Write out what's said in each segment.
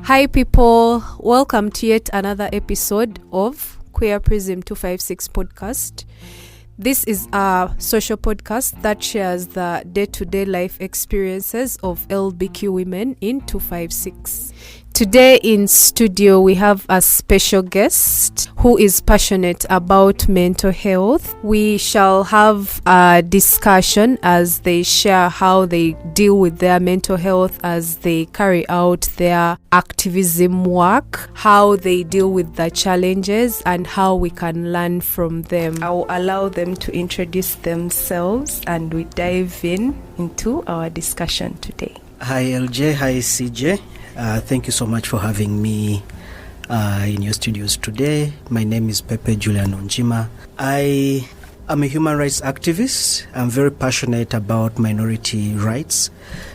Hi people, welcome to yet another episode of Queer Prism 256 podcast. This is a social podcast that shares the day-to-day life experiences of LBQ women in 256. Today in studio we have a special guest who is passionate about mental health. We shall have a discussion as they share how they deal with their mental health as they carry out their activism work, how they deal with the challenges and how we can learn from them. I'll allow them to introduce themselves and we dive into our discussion today. Hi LJ, hi CJ. Thank you so much for having me in your studios today. My name is Pepe Julian Onziema. I am a human rights activist. I'm very passionate about minority rights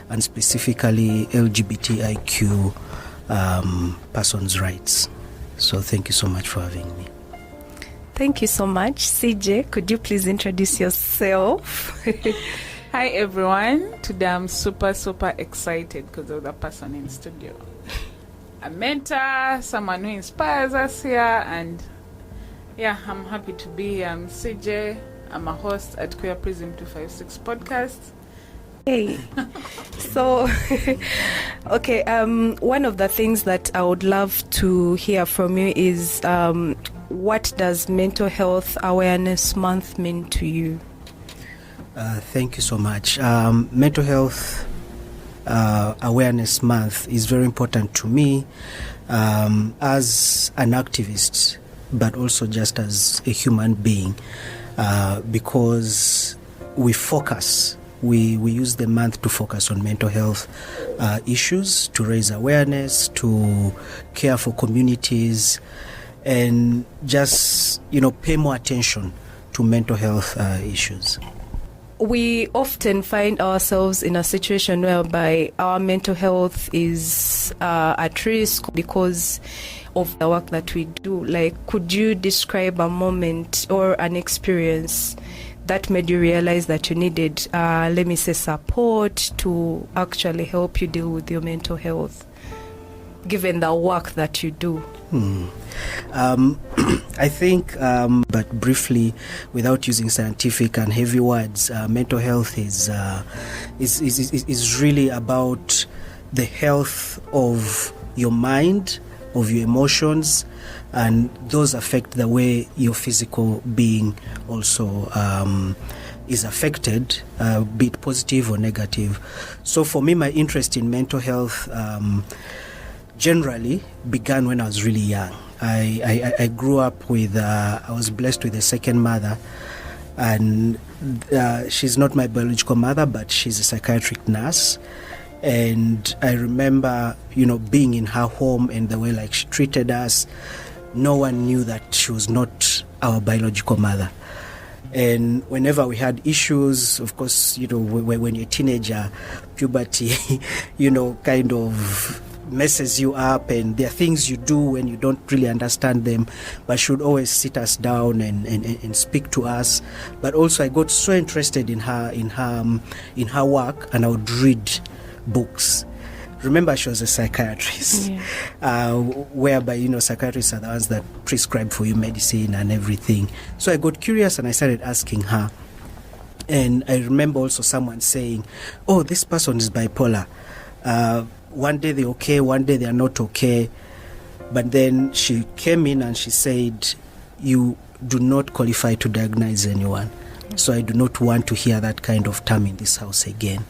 and specifically LGBTIQ persons' rights. So thank you so much for having me. Thank you so much. CJ, could you please introduce yourself? Hi everyone, today I'm super excited because of the person in studio. A mentor, someone who inspires us here, and yeah, I'm happy to be here. I'm CJ, I'm a host at Queer Prism 256 podcast. Hey, so, okay, one of the things that I would love to hear from you is what does Mental Health Awareness Month mean to you? Thank you so much. Mental Health Awareness Month is very important to me as an activist, but also just as a human being, because we use the month to focus on mental health issues, to raise awareness, to care for communities, and just, pay more attention to mental health issues. We often find ourselves in a situation whereby our mental health is at risk because of the work that we do. Like, could you describe a moment or an experience that made you realize that you needed, support to actually help you deal with your mental health, given the work that you do? I think, but briefly, without using scientific and heavy words, mental health is really about the health of your mind, of your emotions, and those affect the way your physical being also is affected, be it positive or negative. So for me, my interest in mental health generally began when I was really young. I grew up with, I was blessed with a second mother, and she's not my biological mother, but she's a psychiatric nurse. And I remember, being in her home and the way she treated us. No one knew that she was not our biological mother. And whenever we had issues, of course, when you're a teenager, puberty, kind of messes you up, and there are things you do when you don't really understand them, but should always sit us down and speak to us. But also I got so interested in her work, and I would read books. Remember, she was a psychiatrist, whereby psychiatrists are the ones that prescribe for you medicine and everything. So I got curious and I started asking her. And I remember also someone saying, "Oh, this person is bipolar. One day they're okay, one day they're not okay." But then she came in and she said, "You do not qualify to diagnose anyone. So I do not want to hear that kind of term in this house again."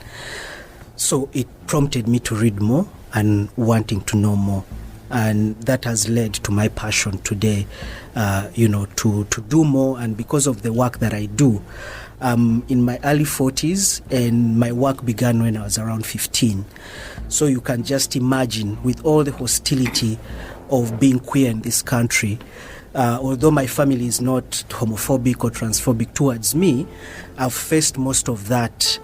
So it prompted me to read more and wanting to know more. And that has led to my passion today, to do more. And because of the work that I do, in my early 40s, and my work began when I was around 15. So you can just imagine, with all the hostility of being queer in this country, although my family is not homophobic or transphobic towards me, I've faced most of that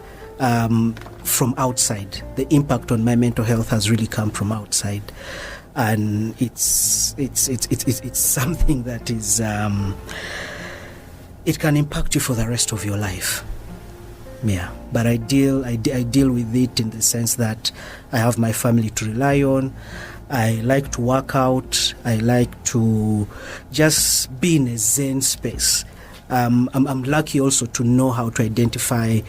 from outside. The impact on my mental health has really come from outside. And it's something that is it can impact you for the rest of your life. Yeah, but I deal with it in the sense that I have my family to rely on. I like to work out. I like to just be in a zen space. I'm lucky also to know how to identify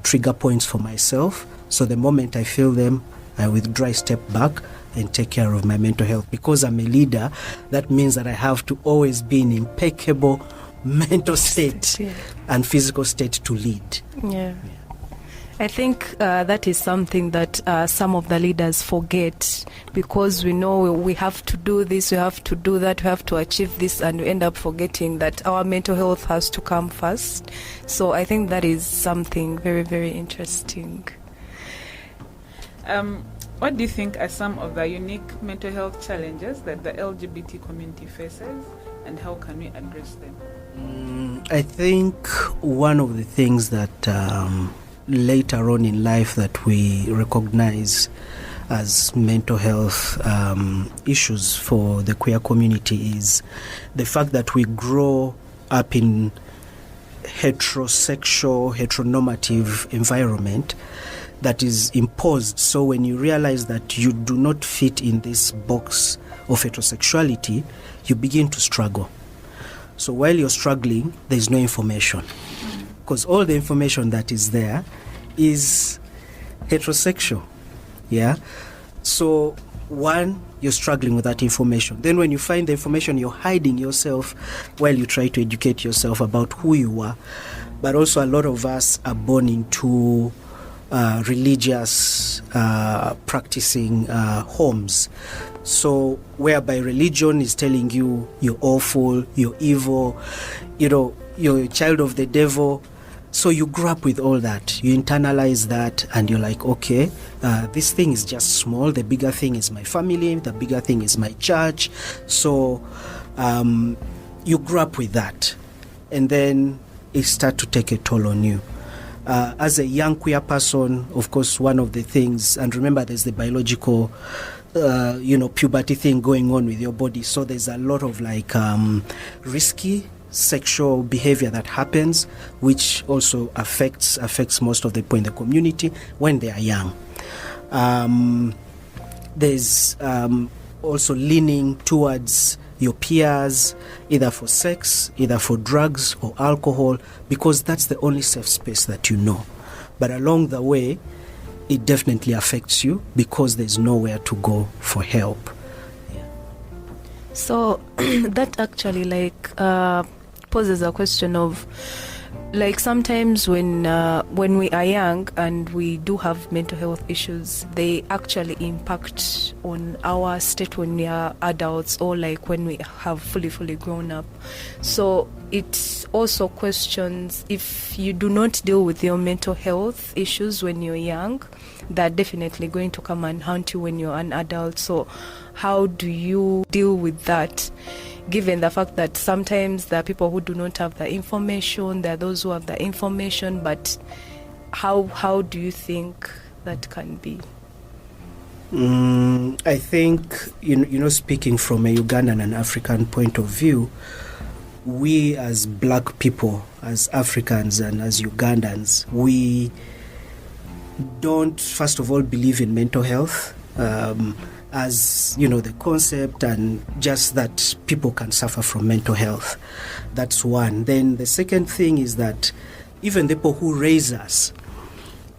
trigger points for myself. So the moment I feel them, I withdraw, I step back and take care of my mental health. Because I'm a leader, that means that I have to always be in impeccable mental state and physical state to lead. Yeah. I think that is something that some of the leaders forget, because we know we have to do this, we have to do that, we have to achieve this, and we end up forgetting that our mental health has to come first. So I think that is something very, very interesting. What do you think are some of the unique mental health challenges that the LGBT community faces, and how can we address them? I think one of the things that later on in life that we recognize as mental health issues for the queer community is the fact that we grow up in heterosexual, heteronormative environment that is imposed. So when you realize that you do not fit in this box of heterosexuality, you begin to struggle. So while you're struggling, there's no information, because all the information that is there is heterosexual. Yeah. So one, you're struggling with that information. Then when you find the information, you're hiding yourself while you try to educate yourself about who you are. But also a lot of us are born into religious practicing homes. So whereby religion is telling you you're awful, you're evil, you're a child of the devil. So you grow up with all that, you internalize that, and you're like, okay, this thing is just small, the bigger thing is my family, the bigger thing is my church. So you grow up with that, and then it starts to take a toll on you. As a young queer person, of course, one of the things, and remember there's the biological puberty thing going on with your body, so there's a lot of risky sexual behavior that happens, which also affects most of the people in the community when they are young. There's also leaning towards your peers, either for sex, either for drugs or alcohol, because that's the only safe space that you know. But along the way, it definitely affects you because there's nowhere to go for help. Yeah. So that actually poses a question of sometimes when we are young and we do have mental health issues, they actually impact on our state when we are adults, or when we have fully grown up. So it also questions, if you do not deal with your mental health issues when you're young, they're definitely going to come and haunt you when you're an adult. So how do you deal with that, given the fact that sometimes there are people who do not have the information, there are those who have the information, but how do you think that can be? I think, speaking from a Ugandan and African point of view, we as black people, as Africans and as Ugandans, we don't, first of all, believe in mental health as the concept, and just that people can suffer from mental health. That's one. Then the second thing is that even the people who raise us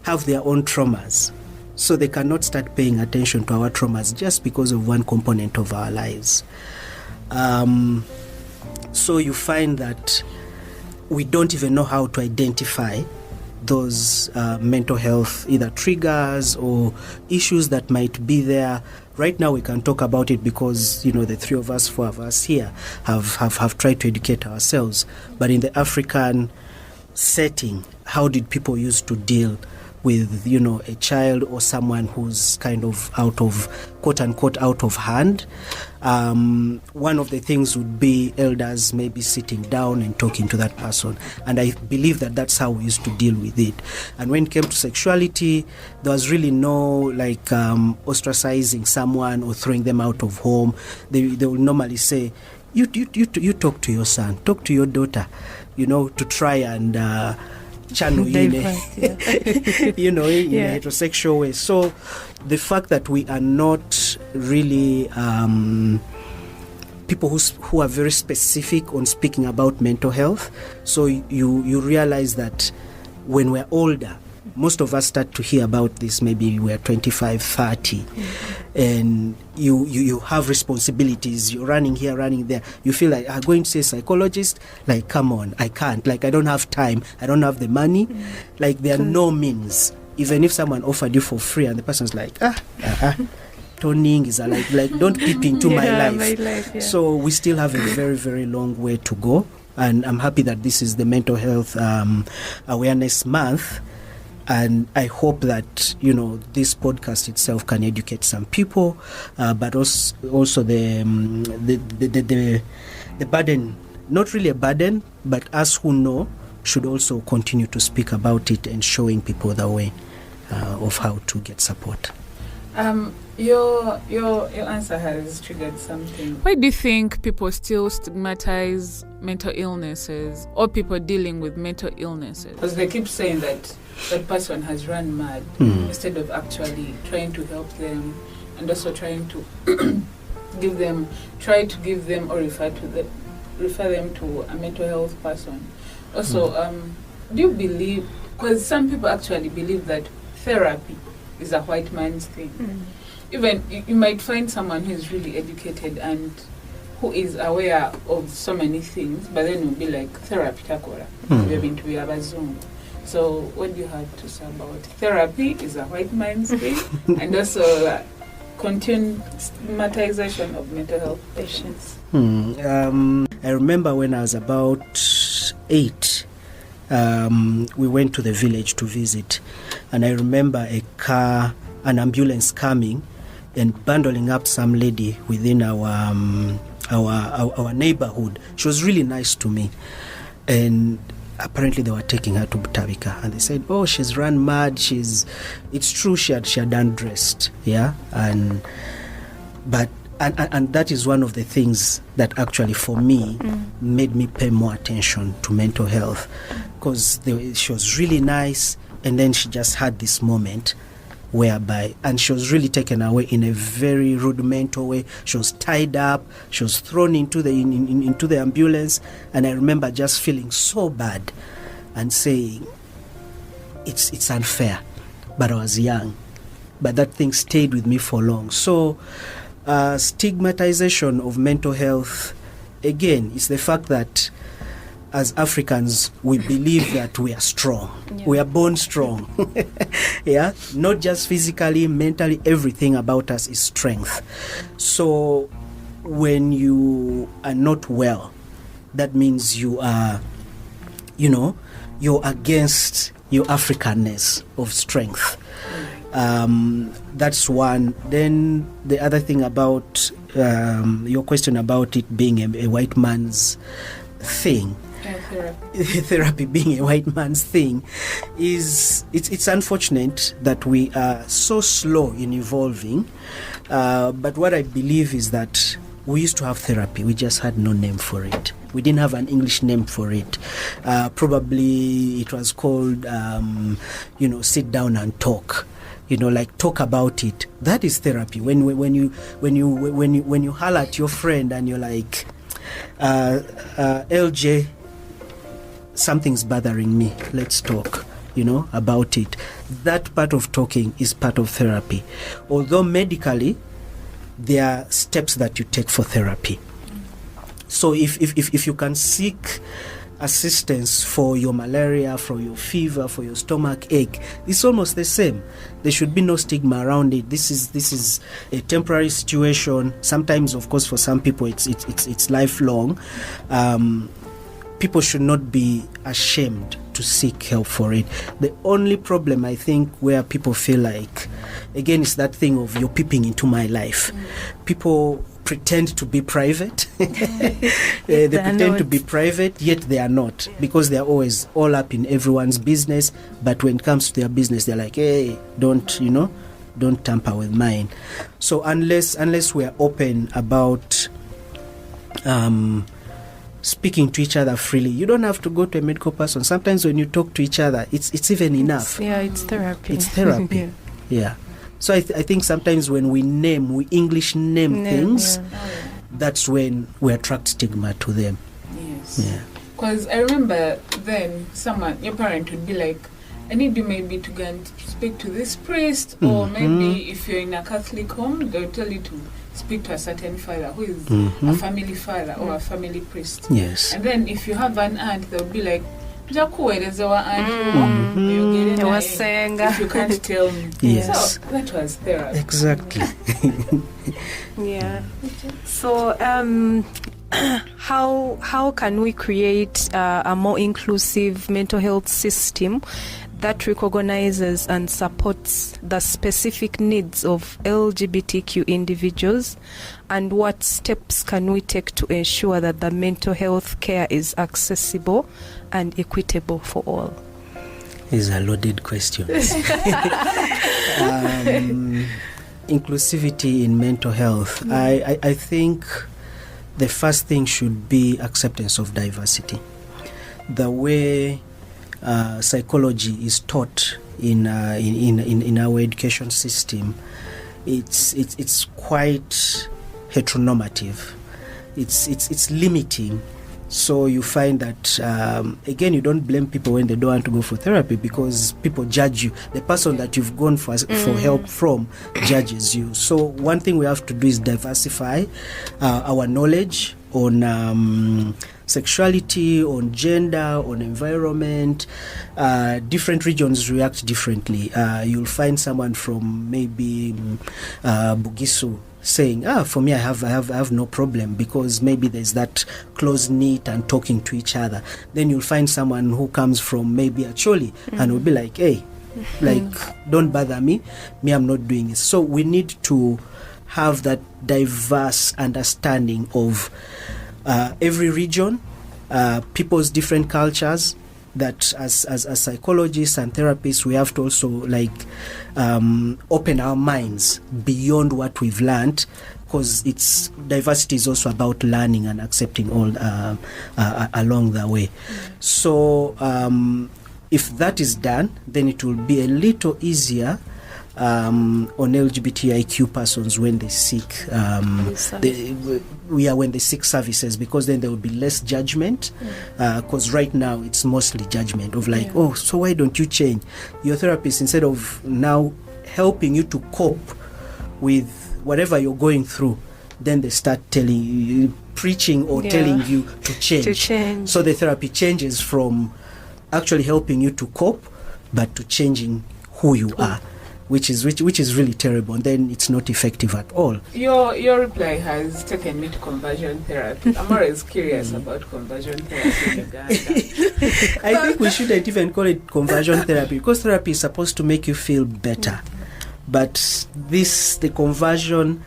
have their own traumas, so they cannot start paying attention to our traumas just because of one component of our lives. So you find that we don't even know how to identify those mental health either triggers or issues that might be there. Right now we can talk about it because the three of us, four of us here have tried to educate ourselves. But in the African setting, how did people used to deal with a child or someone who's kind of out of, quote unquote, out of hand? One of the things would be elders maybe sitting down and talking to that person, and I believe that that's how we used to deal with it. And when it came to sexuality, there was really no ostracizing someone or throwing them out of home. They will normally say, you talk to your son, talk to your daughter, to try and channel in a heterosexual way. So the fact that we are not really people who are very specific on speaking about mental health. So you realize that when we're older, most of us start to hear about this maybe we're 25, 30, and you have responsibilities. You're running here, running there. You feel like, I'm going to see a psychologist. Like, come on, I can't. Like, I don't have time. I don't have the money. Like, there are no means. Even if someone offered you for free and the person's like, toning is like don't peep into my life. So we still have a very, very long way to go. And I'm happy that this is the Mental Health Awareness Month. And I hope that, this podcast itself can educate some people, but also the burden, not really a burden, but us who know should also continue to speak about it and showing people the way of how to get support. Your answer has triggered something. Why do you think people still stigmatize mental illnesses or people dealing with mental illnesses? Because they keep saying that person has run mad instead of actually trying to help them and also trying to give them or refer them to a mental health person. Also, do you believe, because some people actually believe that therapy is a white man's thing. Even you might find someone who is really educated and who is aware of so many things, but then you'll be like, therapy takora. We've been to be a bazungu. So what do you have to say about therapy is a white man's thing and also continued stigmatization of mental health patients? I remember when I was about 8, we went to the village to visit, and I remember an ambulance coming and bundling up some lady within our neighborhood. She was really nice to me, and apparently they were taking her to Butabika, and they said, "Oh, she's run mad. It's true, she had undressed, yeah." And that is one of the things that actually for me made me pay more attention to mental health, because she was really nice, and then she just had this moment whereby, and she was really taken away in a very rudimental way. She was tied up, she was thrown into the ambulance, and I remember just feeling so bad and saying, it's unfair. But I was young, but that thing stayed with me for long. So stigmatization of mental health, again, is the fact that as Africans, we believe that we are strong. Yeah. We are born strong. Yeah, not just physically, mentally, everything about us is strength. So when you are not well, that means you are, you're against your Africanness of strength. That's one. Then the other thing about your question about it being a white man's thing, therapy being a white man's thing, is it's unfortunate that we are so slow in evolving. But what I believe is that we used to have therapy, we just had no name for it. We didn't have an English name for it. Probably it was called, sit down and talk. Like talk about it. That is therapy. When you holler at your friend and you're like, LJ, something's bothering me, let's talk, about it. That part of talking is part of therapy. Although medically, there are steps that you take for therapy. So if you can seek assistance for your malaria, for your fever, for your stomach ache, it's almost the same. There should be no stigma around it. This is a temporary situation. Sometimes, of course, for some people it's lifelong. People should not be ashamed to seek help for it. The only problem, I think, where people feel like, again, is that thing of you're peeping into my life. People pretend to be private. They pretend to be private, yet they are not, because they are always all up in everyone's business. But when it comes to their business, they're like, hey, don't tamper with mine. So unless we are open about speaking to each other freely, you don't have to go to a medical person. Sometimes when you talk to each other, it's even enough. It's therapy. It's therapy. Yeah. So I think sometimes when we English name things, that's when we attract stigma to them. Yes. Yeah. Because I remember then your parent would be like, I need you maybe to go and speak to this priest, or maybe if you're in a Catholic home, they'll tell you to speak to a certain father who is a family father or a family priest. Yes. And then if you have an aunt, they'll be like, if you can't tell me. Yes. So that was therapy. Exactly. Yeah. So how can we create a more inclusive mental health system that recognizes and supports the specific needs of LGBTQ individuals, and what steps can we take to ensure that the mental health care is accessible and equitable for all? These are loaded questions. Inclusivity in mental health. I think the first thing should be acceptance of diversity. The way psychology is taught in our education system, it's quite heteronormative. It's limiting. So you find that again, you don't blame people when they don't want to go for therapy, because people judge you. The person that you've gone for help from judges you. So one thing we have to do is diversify our knowledge on sexuality, on gender, on environment. Different regions react differently. You'll find someone from maybe Bugisu saying, for me, I have no problem, because maybe there's that close knit and talking to each other. Then you'll find someone who comes from maybe Acholi and will be like, hey, like, don't bother me, I'm not doing it. So we need to have that diverse understanding of every region, people's different cultures, that as psychologists and therapists, we have to also open our minds beyond what we've learned, because diversity is also about learning and accepting all along the way. So if that is done, then it will be a little easier on LGBTIQ persons when they seek when they seek services, because then there will be less judgment, because right now it's mostly judgment of so why don't you change? Your therapist, instead of now helping you to cope with whatever you're going through, then they start telling you, preaching or telling you to change. So the therapy changes from actually helping you to cope, but to changing who you are, which is really terrible, and then it's not effective at all. Your reply has taken me to conversion therapy. I'm always curious about conversion therapy in Uganda. I think we shouldn't even call it conversion therapy, because therapy is supposed to make you feel better. But the conversion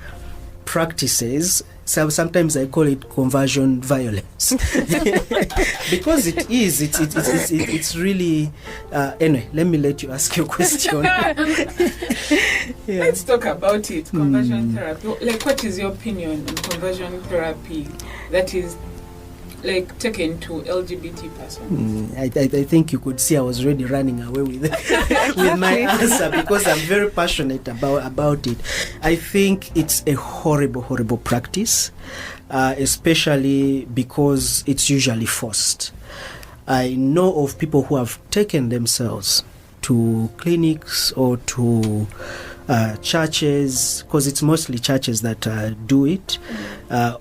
practices, sometimes I call it conversion violence, because it's really anyway, let me let you ask your question. Let's talk about it. Conversion therapy, what is your opinion on conversion therapy that is taken to LGBT persons? I think you could see I was already running away with with my answer, because I'm very passionate about it. I think it's a horrible practice, especially because it's usually forced. I know of people who have taken themselves to clinics or to churches, because it's mostly churches that do it,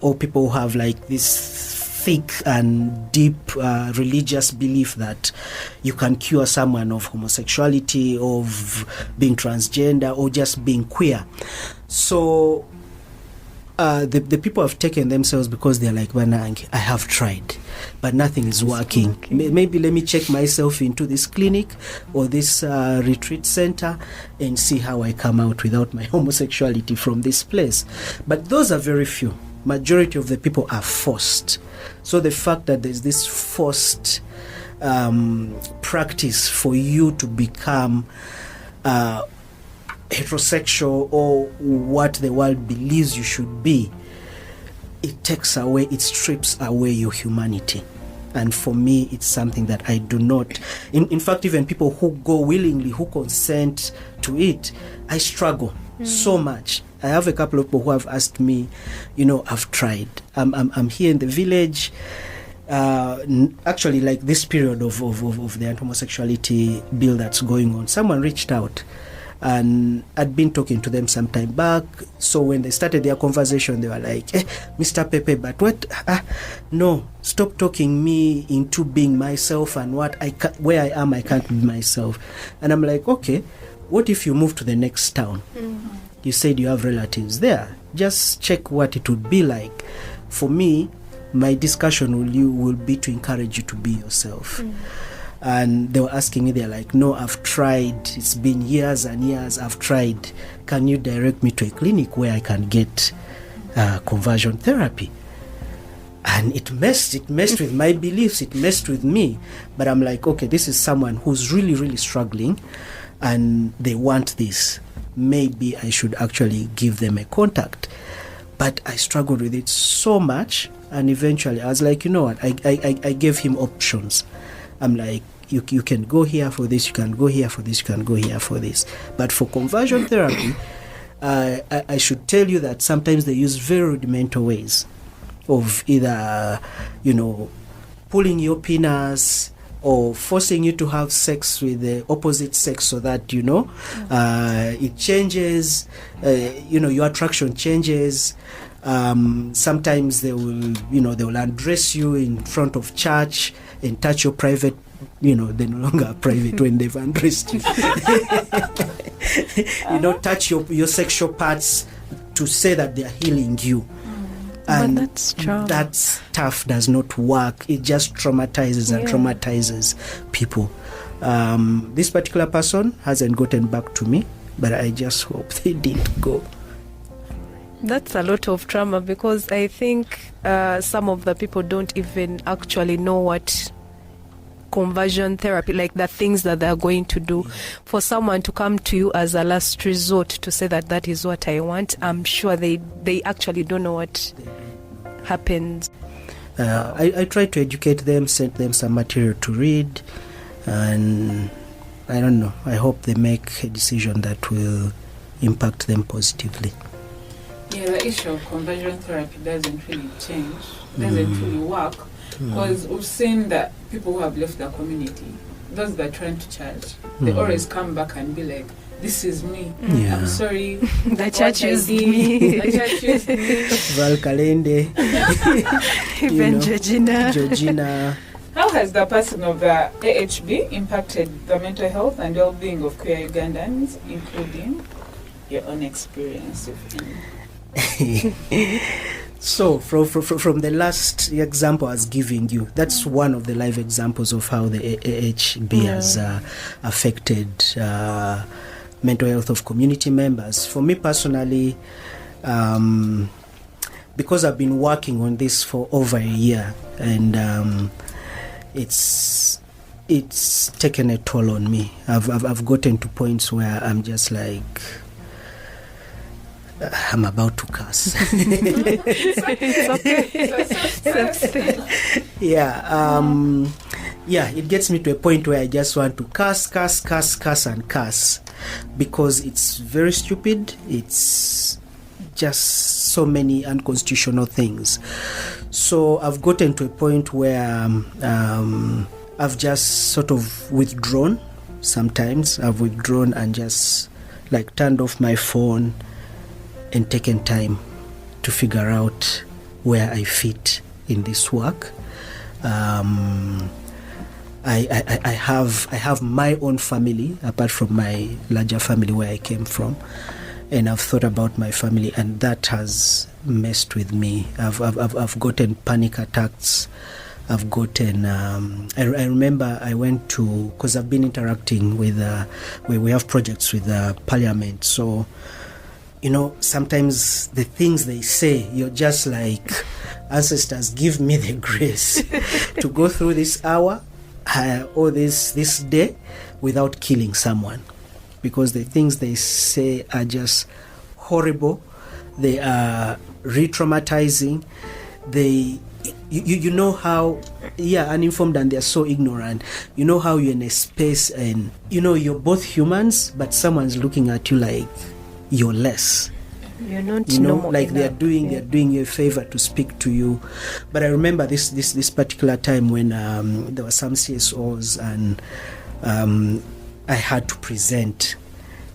or people who have this thick and deep religious belief that you can cure someone of homosexuality, of being transgender, or just being queer. So the people have taken themselves because they're like, Banang, I have tried, but nothing is working. Maybe let me check myself into this clinic or this retreat center and see how I come out without my homosexuality from this place. But those are very few. Majority of the people are forced. So the fact that there's this forced practice for you to become heterosexual or what the world believes you should be, it strips away your humanity. And for me, it's something that I do not. In fact, even people who go willingly, who consent to it, I struggle so much. I have a couple of people who have asked me, I've tried. I'm here in the village. Actually, like this period of the anti-homosexuality bill that's going on, someone reached out, and I'd been talking to them some time back. So when they started their conversation, they were like, Mr. Pepe, but what? No, stop talking me into being myself, and where I am, I can't be myself. And I'm like, okay, what if you move to the next town? You said you have relatives there. Just check what it would be like. For me, my discussion with you will be to encourage you to be yourself. And they were asking me, they're like, no, I've tried. It's been years and years. I've tried. Can you direct me to a clinic where I can get conversion therapy? And it messed with my beliefs. It messed with me. But I'm like, okay, this is someone who's really, really struggling, and they want this. Maybe I should actually give them a contact. But I struggled with it so much, and eventually I was like, you know what, I gave him options. I'm like, you can go here for this, you can go here for this, you can go here for this. But for conversion therapy, I should tell you that sometimes they use very rudimental ways of either, pulling your penis, or forcing you to have sex with the opposite sex so that, it changes, your attraction changes. Sometimes they will undress you in front of church and touch your private, they're no longer private when they've undressed you. Touch your sexual parts to say that they're healing you. And that stuff does not work. It just traumatizes and traumatizes people. This particular person hasn't gotten back to me, but I just hope they didn't go. That's a lot of trauma, because I think some of the people don't even actually know what conversion therapy, like the things that they're going to do. For someone to come to you as a last resort to say that is what I want, I'm sure they actually don't know what happens. I try to educate them, send them some material to read, and I don't know, I hope they make a decision that will impact them positively. Yeah, the issue of conversion therapy doesn't really change, doesn't really work, because we've seen that people who have left the community, those that are trying to charge, they always come back and be like, this is me. I'm sorry. The church used me. The church used me. Val Kalende. Even Georgina. How has the passing of the AHB impacted the mental health and well-being of queer Ugandans, including your own experience with him? So, from the last example I was giving you, that's one of the live examples of how the AHB has affected mental health of community members. For me personally, because I've been working on this for over a year, and it's taken a toll on me. I've gotten to points where I'm just like, I'm about to curse. It's okay. It gets me to a point where I just want to curse, because it's very stupid. It's just so many unconstitutional things. So I've gotten to a point where I've just sort of withdrawn. Sometimes I've withdrawn and just like turned off my phone and taken time to figure out where I fit in this work. I have my own family apart from my larger family where I came from, and I've thought about my family, and that has messed with me. I've gotten panic attacks. I've gotten. I remember I went to, because I've been interacting with where we have projects with Parliament, so. Sometimes the things they say, you're just like, ancestors, give me the grace to go through this hour or this day without killing someone. Because the things they say are just horrible. They are re-traumatizing. You know how, uninformed, and they're so ignorant. You know how you're in a space and, you're both humans, but someone's looking at you like, you're less. You're not Like enough. they're doing you a favor to speak to you. But I remember this particular time when there were some CSOs and I had to present,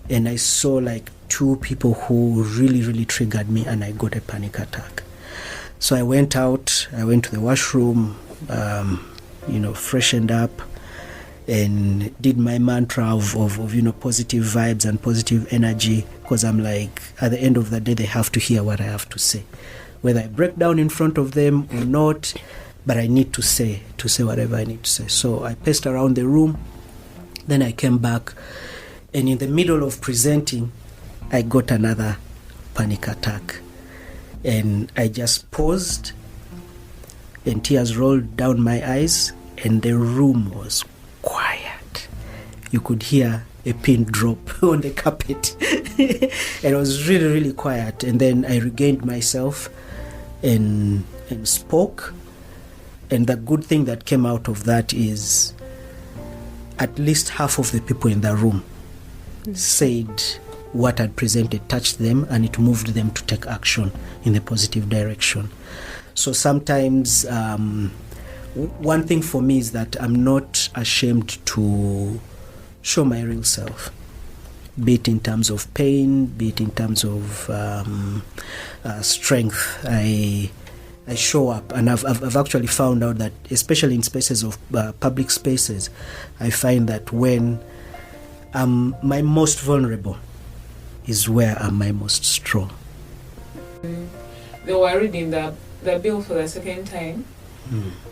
and I saw like 2 people who really triggered me, and I got a panic attack. So I went out, I went to the washroom, freshened up, and did my mantra of positive vibes and positive energy, because I'm like, at the end of the day, they have to hear what I have to say, whether I break down in front of them or not, but I need to say whatever I need to say. So I paced around the room, then I came back, and in the middle of presenting, I got another panic attack, and I just paused, and tears rolled down my eyes, and the room was quiet. You could hear a pin drop on the carpet. And it was really quiet. And then I regained myself and spoke. And the good thing that came out of that is at least half of the people in the room said what I'd presented touched them, and it moved them to take action in the positive direction. So sometimes one thing for me is that I'm not ashamed to show my real self, be it in terms of pain, be it in terms of strength. I show up, and I've actually found out that, especially in spaces of public spaces, I find that when I'm my most vulnerable is where I'm my most strong. They were reading the bill for the second time.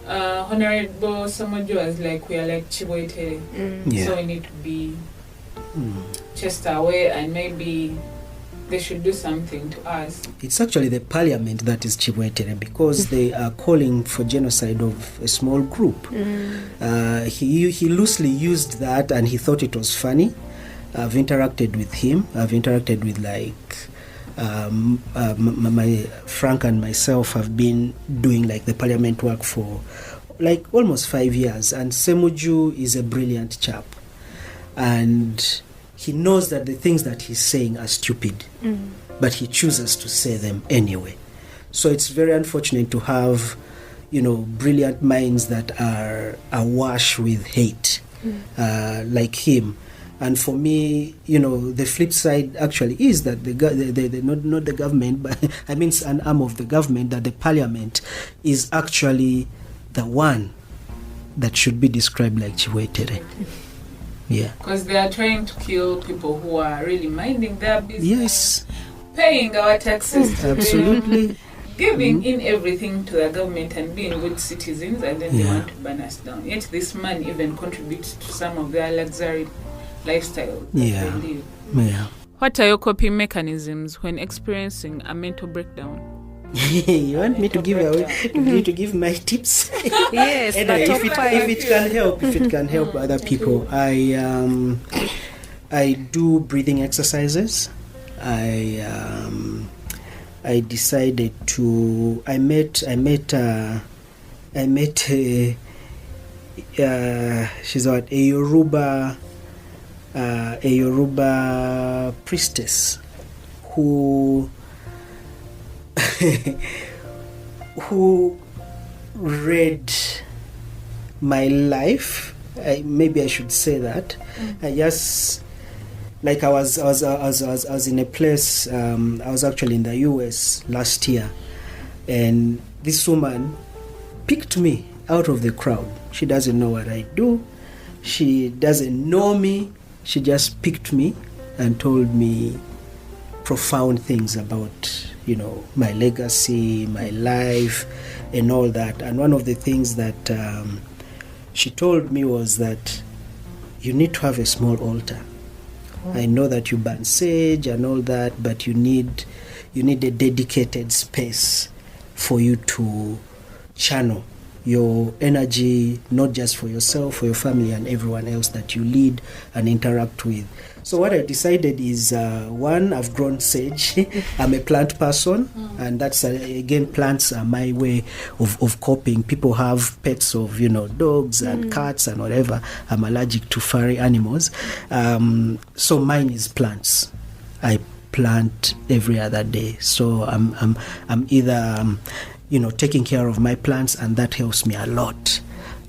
Honorable Samojo was like, we are like Chiboitere, so we need to be chased away, and maybe they should do something to us. It's actually the parliament that is Chiboitere, because they are calling for genocide of a small group. He loosely used that, and he thought it was funny. I've interacted with him. I've interacted with my Frank and myself have been doing like the parliament work for like almost 5 years, and Semuju is a brilliant chap, and he knows that the things that he's saying are stupid, but he chooses to say them anyway. So it's very unfortunate to have brilliant minds that are awash with hate, like him. And for me, the flip side actually is that not the government, but I mean an arm of the government, that the parliament is actually the one that should be described like Chiboitere. Yeah. Because they are trying to kill people who are really minding their business. Yes. Paying our taxes. Absolutely. Giving in everything to the government and being good citizens, and then they want to burn us down. Yet this man even contributes to some of their luxury lifestyle that they live. Yeah. What are your coping mechanisms when experiencing a mental breakdown? You want me to give my tips? Yes, anyway, if it can help other people, I do breathing exercises. I decided to. I met she's a Yoruba priestess who read my life. Maybe I should say that. I just like I was in a place. I was actually in the US last year, and this woman picked me out of the crowd. She doesn't know what I do. She doesn't know me. She just picked me and told me profound things about, my legacy, my life, and all that. And one of the things that she told me was that you need to have a small altar. I know that you burn sage and all that, but you need a dedicated space for you to channel your energy, not just for yourself, for your family and everyone else that you lead and interact with. So what I decided is, one, I've grown sage. I'm a plant person, and that's, again, plants are my way of coping. People have pets of, dogs and cats and whatever. I'm allergic to furry animals. So mine is plants. I plant every other day. So I'm either taking care of my plants, and that helps me a lot.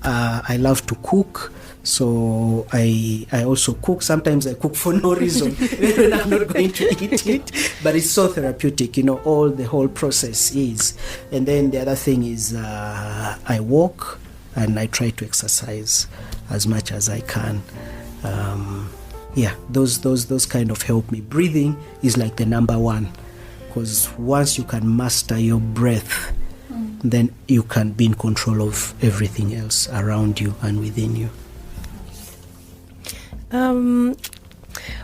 I love to cook, so I also cook. Sometimes I cook for no reason when I'm not going to eat it, but it's so therapeutic, all the whole process is. And then the other thing is I walk and I try to exercise as much as I can. Those kind of help me. Breathing is like the number one, because once you can master your breath, then you can be in control of everything else around you and within you.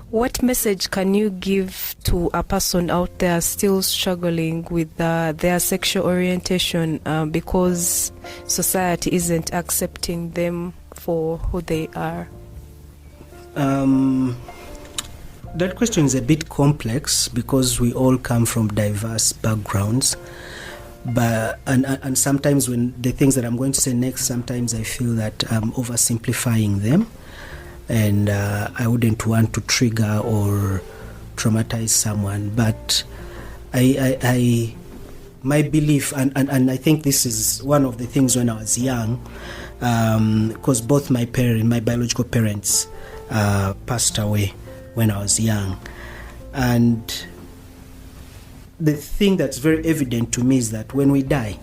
What message can you give to a person out there still struggling with their sexual orientation because society isn't accepting them for who they are? That question is a bit complex because we all come from diverse backgrounds. But and sometimes when the things that I'm going to say next, sometimes I feel that I'm oversimplifying them, and I wouldn't want to trigger or traumatize someone. But my belief, and I think this is one of the things when I was young, because both my biological parents passed away when I was young, and the thing that's very evident to me is that when we die,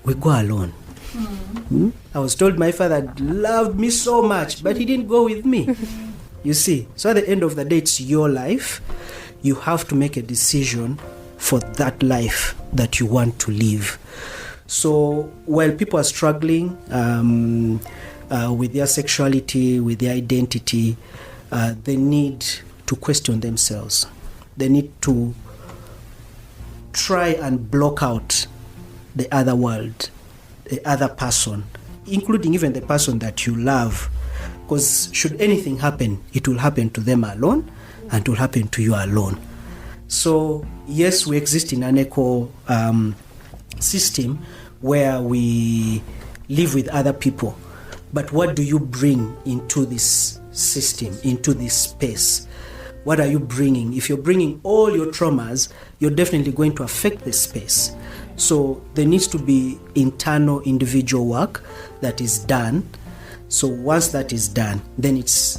we go alone. I was told my father loved me so much, but he didn't go with me. You see, so at the end of the day, it's your life. You have to make a decision for that life that you want to live. So while people are struggling with their sexuality, with their identity, they need to question themselves. They need to try and block out the other world, the other person, including even the person that you love. Because should anything happen, it will happen to them alone, and it will happen to you alone. So yes, we exist in an eco system where we live with other people. But what do you bring into this system, into this space? What are you bringing? If you're bringing all your traumas, you're definitely going to affect the space. So there needs to be internal individual work that is done. So once that is done, then it's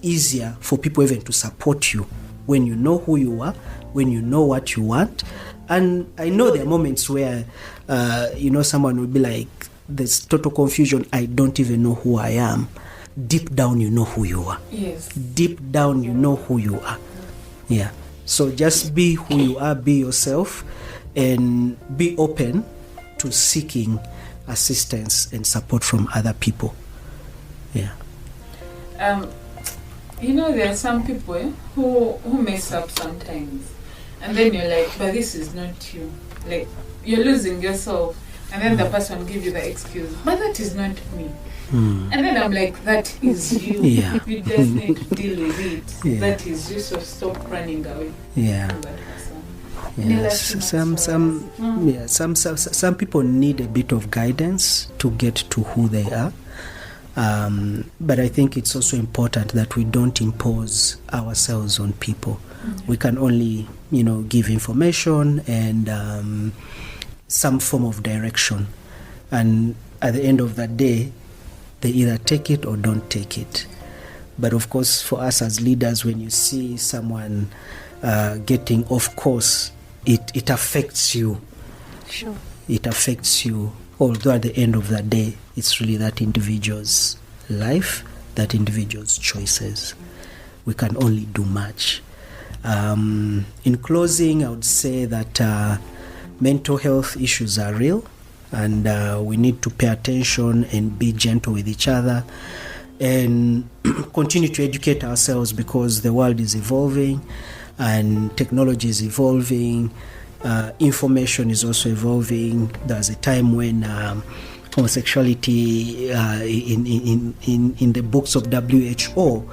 easier for people even to support you when you know who you are, when you know what you want. And I know there are moments where, someone will be like, there's total confusion. I don't even know who I am. Deep down, you know who you are. Yes. Deep down, you know who you are. Yeah. So just be who you are, be yourself, and be open to seeking assistance and support from other people. Yeah. There are some people who mess up sometimes, and then you're like, but this is not you. Like, you're losing yourself, and then the person gives you the excuse, but that is not me. And then I'm like, that is you. Yeah. You just need to deal with it. Yeah. That is you, so stop running away Yeah. from that person. Yes. Some people need a bit of guidance to get to who they are. But I think it's also important that we don't impose ourselves on people. We can only, give information and some form of direction. And at the end of that day, they either take it or don't take it. But of course, for us as leaders, when you see someone getting off course, it affects you. Sure. It affects you. Although at the end of the day, it's really that individual's life, that individual's choices. We can only do much. In closing, I would say that mental health issues are real, and we need to pay attention and be gentle with each other and continue to educate ourselves, because the world is evolving and technology is evolving. Information is also evolving. There's a time when homosexuality in the books of WHO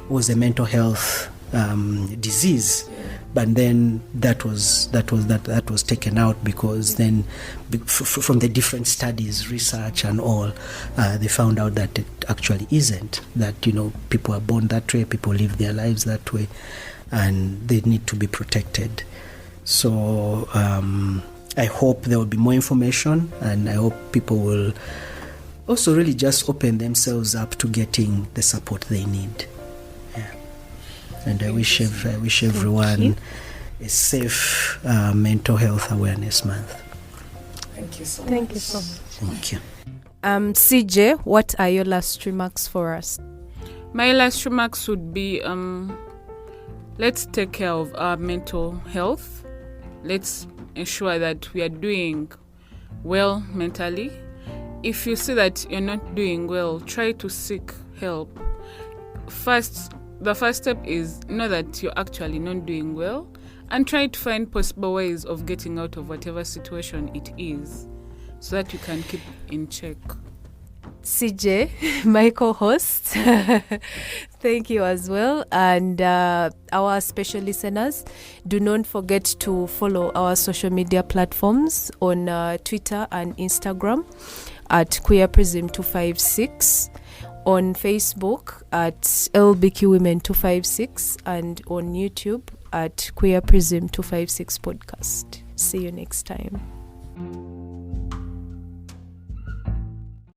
was a mental health disease, but then that was taken out, because then from the different studies, research and all, they found out that it actually isn't, that people are born that way, people live their lives that way. and they need to be protected. So I hope there will be more information, and I hope people will also really just open themselves up to getting the support they need. Yeah. And I wish everyone a safe mental health awareness month. Thank you so Thank much. you so much. Thank you. CJ, what are your last remarks for us? My last remarks would be let's take care of our mental health. Let's ensure that we are doing well mentally. If you see that you're not doing well, try to seek help. The first step is know that you're actually not doing well, and try to find possible ways of getting out of whatever situation it is, so that you can keep in check. CJ, my co-host, thank you as well. And our special listeners, do not forget to follow our social media platforms on Twitter and Instagram at Queer Prism 256, on Facebook at LBQ Women 256, and on YouTube at Queer Prism 256 Podcast. See you next time.